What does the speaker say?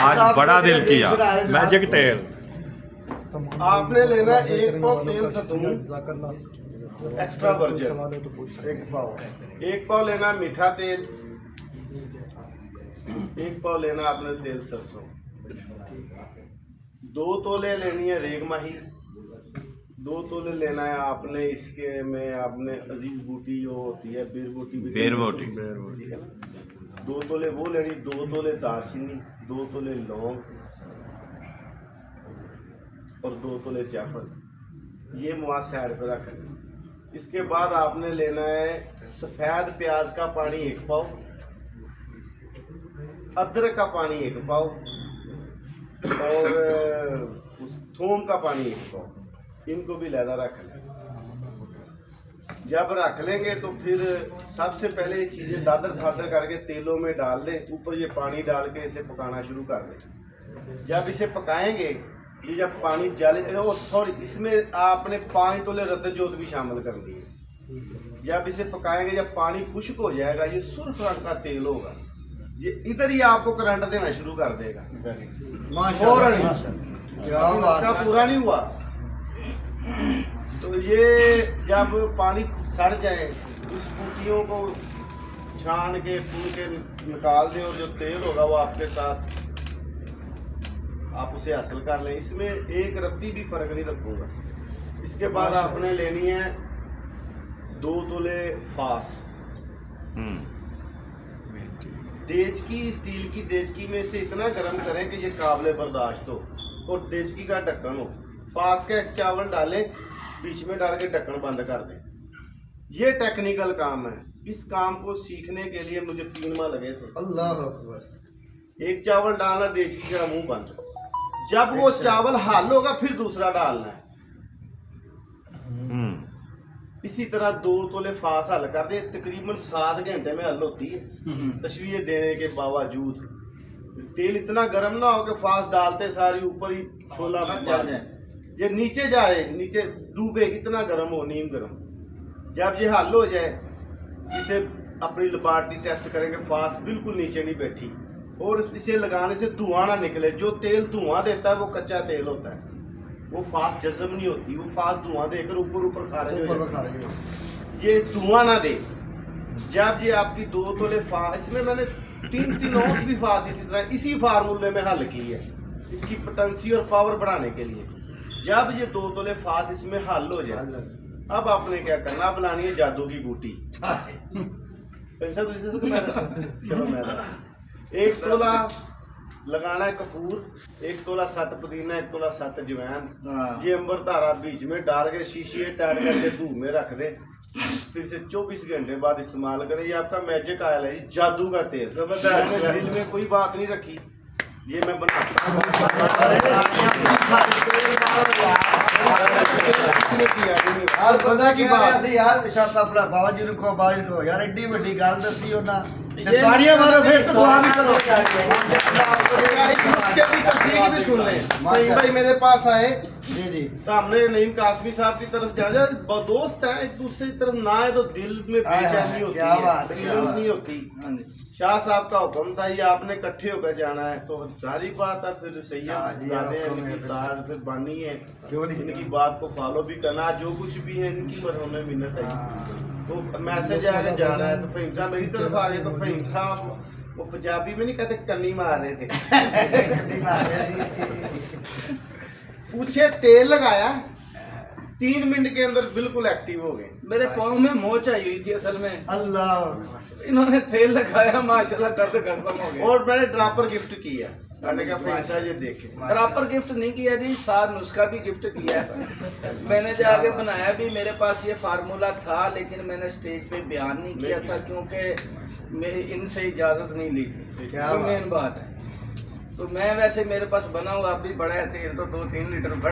आज बड़ा दिल किया मैजिक तेल। आपने लेना 1 पाव तेल सतून एक्स्ट्रा वर्जिन, 1 पाव लेना मीठा तेल, 1 पाव लेना आपने तेल सरसों, 2 तोले लेनी है रेग माही, 2 तोले लेना है आपने इसके में आपने अजीज बूटी जो होती है बेर बूटी, ठीक है ना, 2 तोले वो लेनी, 2 तोले दालचीनी, 2 तोले लौंग और 2 तोले जायफल। ये मुआ साइड पे रख लें। इसके बाद आपने लेना है सफ़ेद प्याज का पानी 1 पाव, अदरक का पानी 1 पाव और थूम का पानी 1 पाव। इनको भी लहदा रख लें। जब रख लेंगे तो फिर सबसे पहले ये चीज़ें दादर धादर करके तेलों में डाल दें, ऊपर ये पानी डाल के इसे पकाना शुरू कर दें। जब इसे पकाएंगे, ये जब पानी जले, सॉरी इसमें आपने 5 तोले रत्तजोत भी शामिल कर दिए। जब इसे पकाएंगे, जब पानी खुश्क हो जाएगा, ये सुर्ख रंग का तेल होगा, ये इधर ही आपको करंट देना शुरू कर देगा। इसका पूरा नहीं हुआ तो ये जब पानी सड़ जाए, इस बूटियों को छान के फूल के निकाल दें और जो तेल होगा वो आपके साथ आप उसे हासिल कर लें। इसमें एक रत्ती भी फर्क नहीं रखूंगा। इसके बाद आपने लेनी है 2 तोले फास, देचकी, स्टील की देचकी में से इतना गर्म करें कि ये काबिल बर्दाश्त हो और देचकी का ढक्कन हो। फास का 1 चावल डालें, बीच में डाल के ढक्कन बंद कर दें। ये टेक्निकल काम है। इस काम को सीखने के लिए मुझे 3 माह लगे थे। अल्लाह अकबर। 1 चावल डालना, देचकी का मुंह बंद। जब वो चावल हल होगा फिर दूसरा डालना है। इसी तरह 2 तोले फास हल कर दे, तकरीबन 7 घंटे में हल होती है। तशवीर देने के बावजूद तेल इतना गर्म ना हो कि फास डालते सारी ऊपर ही छोला बन जाए, ये नीचे जाए, नीचे डूबे, इतना गर्म हो, नीम गर्म। जब ये हल हो जाए, इसे अपनी लेबॉर्ट्री टेस्ट करेंगे, फास बिल्कुल नीचे नहीं बैठी और इसे लगाने से धुआं ना निकले। जो तेल धुआं देता है वो कच्चा तेल होता है, वो फास जज्म नहीं होती, वो फास धुआं देकर ऊपर सारे ये धुआं ना दे। जब ये आपकी 2 तोले फास, इसमें मैंने 3 औंस भी फास इसी तरह इसी फार्मूले में हल की है, इसकी पोटेंसी और पावर बढ़ाने के लिए। जब ये 2 तोले फास इसमें हल हो जाए, अब आपने क्या करना, बनानी है जादू की बूटी। चलो मैं 1 तोला लगाना है कपूर, 1 तोला 7 पुदीना, 1 तोला 7 अजवाइन। ये अंबर धारा बीच में डाल के शीशी टाइट करके धूप में रख दे, फिर से 24 घंटे बाद इस्तेमाल करें। ये आपका मैजिक ऑयल है, ये जादू का तेल। दिल में कोई बात नहीं रखी, ये मैं बनाता हूँ। की बात यार, अपना बाबा जी को यार एड्डी बड़ी गल दसी ना, ताड़ियां मारो फिर तो दुआ भी करो। सुन ले भाई, मेरे पास आए जी, तो हमने नईम कासमी साहब की तरफ जा, दोस्त है, एक दूसरे की तरफ ना है तो दिल में बेचैनी होती है, नहीं होती। शाह साहब का हुक्म था, ये आपने इकट्ठे होकर जाना है, तो सारी बात है। फिर सैयद फिर बानी है, इनकी बात को फॉलो भी करना, जो कुछ भी है इनकी पर हमें मिन्नत है। तो मैसेज आगे जाना है, तो फहीम साहब मेरी तरफ आ गए, तो फहीम साहब वो पंजाबी में नहीं कहते, कन्नी मार रहे थे। पूछे तेल लगाया, 3 मिनट के अंदर बिल्कुल एक्टिव हो गए। मेरे पाँव में मोच आई हुई थी असल में। अल्लाह, इन्होंने तेल लगाया, माशाल्लाह दर्द खत्म हो गया। और मैंने ड्रॉपर गिफ्ट किया, मैंने कहा ये देखे। ड्रॉपर गिफ्ट नहीं किया जी, साथ नुस्खा भी गिफ्ट किया है। मैंने जाके बनाया भी, मेरे पास ये फार्मूला था, लेकिन मैंने स्टेज पे बयान नहीं किया था क्योंकि मैं इनसे इजाजत नहीं ली थी। तो मेन बात है, तो मैं वैसे मेरे पास बना हुआ अभी बड़ा है तेल, तो 2-3 लीटर